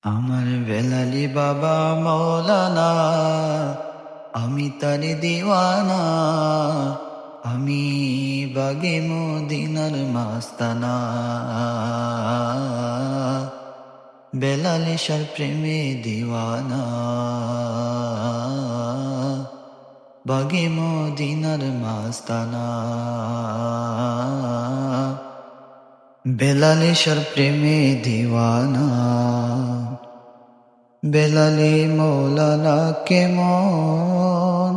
আমার বেলালি বাবা মৌলানা, আমি তার দিওয়ানা, আমি বাগে মদিনার মাস্তানা। বেলালি শার প্রেমে দিওয়ানা, বাগে মদিনার মাস্তানা। বেলালি শার প্রেমে দিওয়ানা, বেলালি মৌলানা কেমন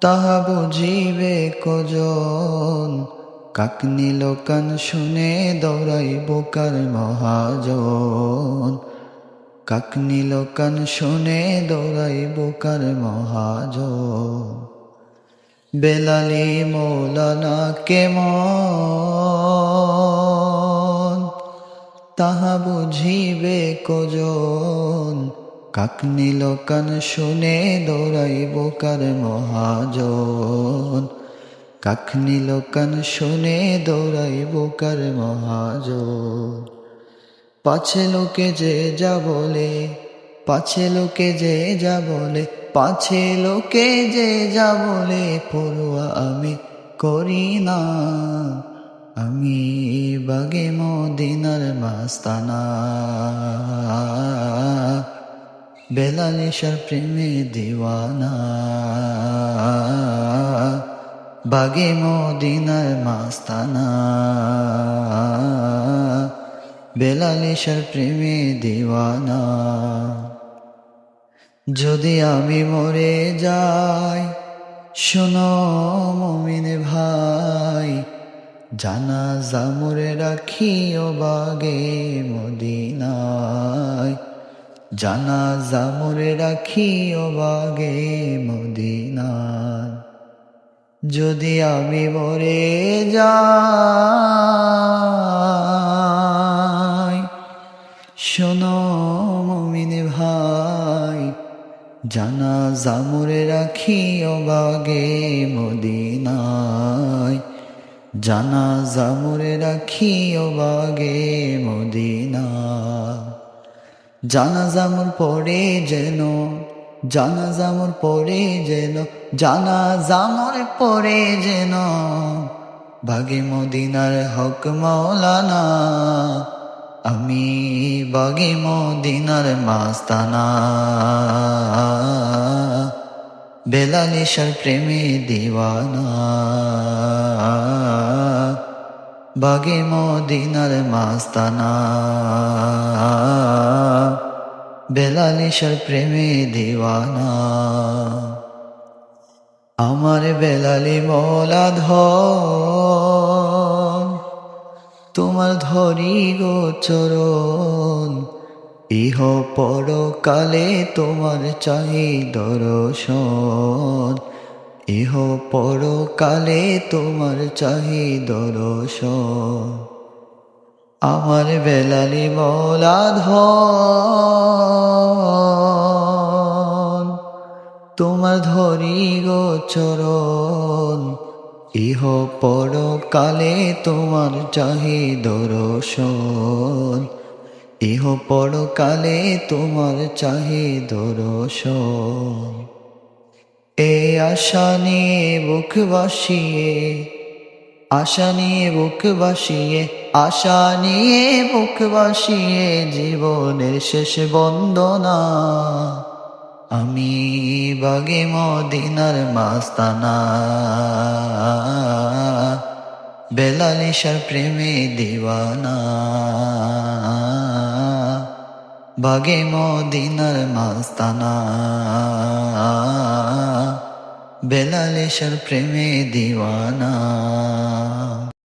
তাহা বুঝিবে কজন। কাকনি লোকান শুনে দৌড়াই বোকার মহাজন, কাকনি লোকান শুনে দৌড়াই বোকার মহাজন। বেলালি মৌলানা কেমন তাহা বুঝিবে কজন। কাকনি লোকান শুনে দৌড়াই বোকার মহাজন, কাকনি লোকান শুনে দৌড়াই বোকার মহাজন। পাছে লোকে যে যা বলে, পাছে লোকে যে যা বলে, পাছে লোকে যে যা বলে, পড়ুয়া আমি করি না। আমি বাগে মদিনার মাস্তানা, বেলালি শার প্রেমে দিওয়ানা, বাগে মদিনার মাস্তানা, বেলালি শার প্রেমে দিওয়ানা। যদি আমি মরে যাই শোনো মুমিন ভাই, জানাজা মোরে রাখিও বাগে মদিনায়, জানাজা মোরে রাখিও বাগে মদিনায়। যদি আমি মরে যাই শোনো মুমিন ভাই, জানাজা মোরে রাখিও বাগে মদিনায়, জানাজা মোরে রাখিও বাগে মদিনায়। জানাজা মোর পড়ে যেন, জানাজা মোর পড়ে যেন, জানাজা মোর পড়ে যেন, বাগে মদিনার হক মৌলানা, আমি বাগে মদিনার মাস্তানা। বেলালি শার প্রেমে দিওয়ানা, বাগে মদিনার মাস্তানা, বেলালি শার প্রেমে দিওয়ানা। আমার বেলালি মৌলা ধন, তোমার ধরি গো চরণ, ইহ পরকালে তোমার চাহি দর্শন, ইহ পরকালে তোমার চাহি দর্শন। আমার বেলালি মৌলা ধন, তোমার ধরি গো চরণ, ইহ পরকালে তোমার চাহি দর্শন, ইহ পরকালে তোমার চাহি দর্শন। এ আশা নিয়ে বুক বাসিয়ে, আশা নিয়ে বুক বাসিয়ে, আশা নিয়ে বুক বাসিয়ে, জীবনের শেষ বন্দনা, আমি বাগে মদিনার মাস্তানা। বেলালি শার প্রেমে দিওয়ানা, বাগে মদিনার মাস্তানা, বেলালি শার প্রেমে দিওয়ানা।